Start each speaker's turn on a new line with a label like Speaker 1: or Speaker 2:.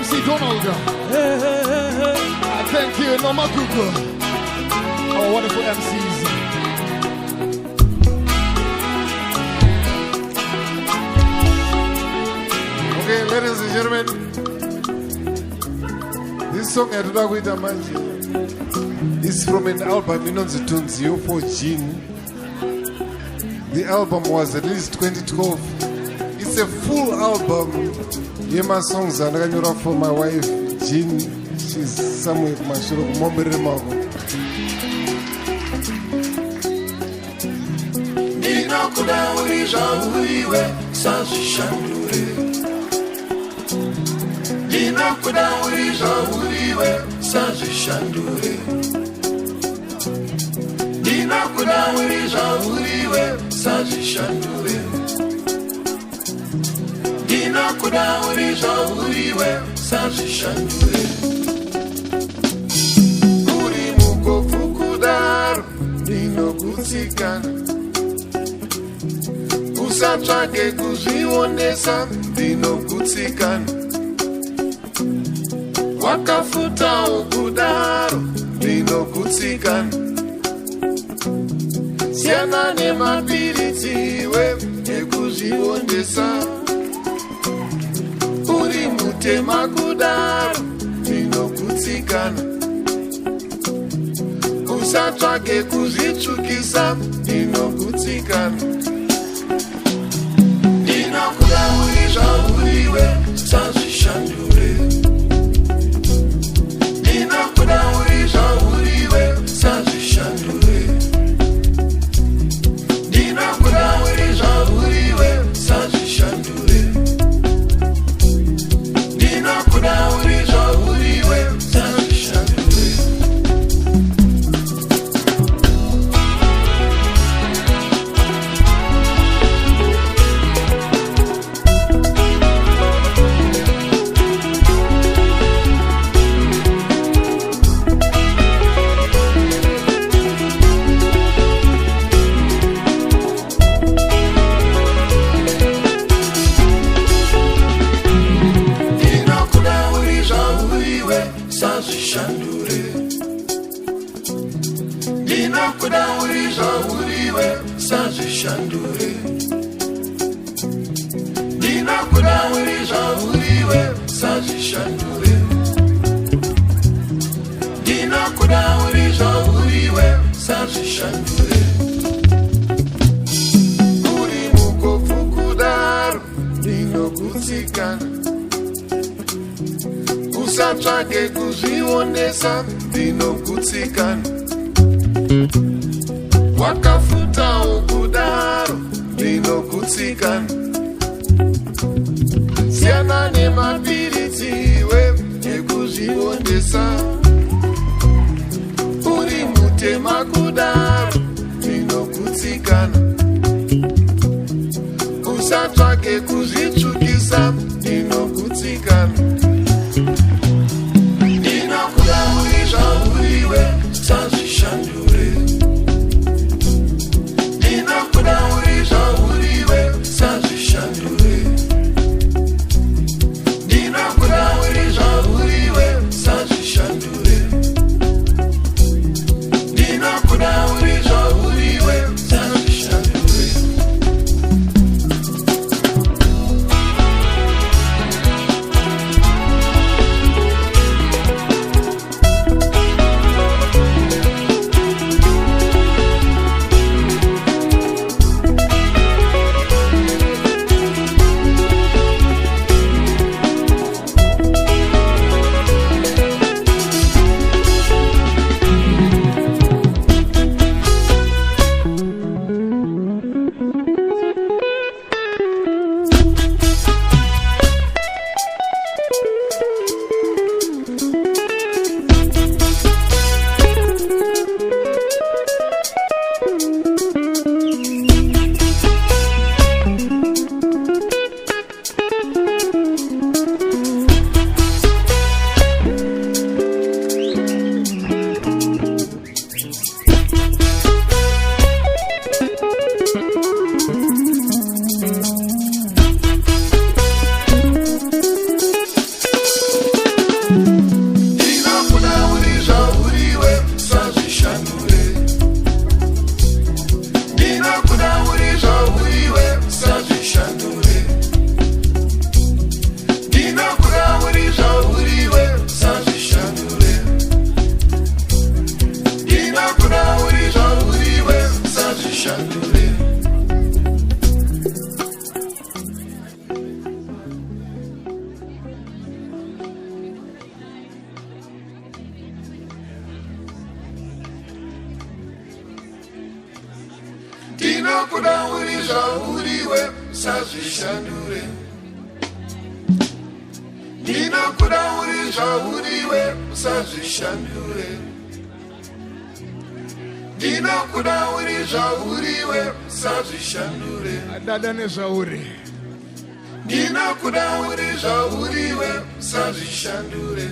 Speaker 1: MC Donald. Thank you, Noma Kuku. Our wonderful MCs. Okay, ladies and gentlemen, this song I do not with a man is from an album in the tunes for Jean. The album was released 2012. It's a full album. Yeah, my songs are not for my wife Jean. She's somewhere in my show.
Speaker 2: Nina kuda urija uriwe sazi shandure. Nina kuda urija uriwe sazi shandure. Nina kuda urija uriwe sazi shandure. Nina kuda urija uriwe sazi shandure. Uri mukofu kudar nino kutikana. Usatsvake kuzvionesa ndinokutsikana. Wakafutawo kudaro ndinokutsikana. Siyana nemabiritiwe ekuzviondesa. Uri mutema kudaro ndinokutsikana. Usatsvake kuzvitsvukisa ndinokutsikana. Kuda urija uriwe sazi shandure. Nina kuda urija uriwe sazi shandure. Nina kuda urija uriwe sazi shandure. Nina kuda urija uriwe sazi shandure. Nina kuda urija uriwe sazi shandure. Nina kuda urija uriwe sazi shandure. Nina kuda urija uriwe sazi shandure. Uri mukofu kudaro ndinokutsikana. Usatsvake kuzvionesa ndinokutsikana. Wakafutawo kudaro ndinokutsikana. Siyana nemabiritiwe ekuzviondesa. Uri mutema kudaro ndinokutsikana. Usatsvake kuzvitsvukisa ndinokutsikana. Nina kuda urija uriwe sazi shandure. Nina kuda urija uriwe sazi shandure. Nina kuda urija uriwe sazi shandure. Nina kuda urija uriwe sazi shandure. ndinokuda uri zvauriwe usazvishandure ndinokuda uri zvauriwe usazvishandure ndinokuda uri zvauriwe usazvishandure
Speaker 3: adada nezvauri
Speaker 2: ndinokuda uri zvauriwe usazvishandure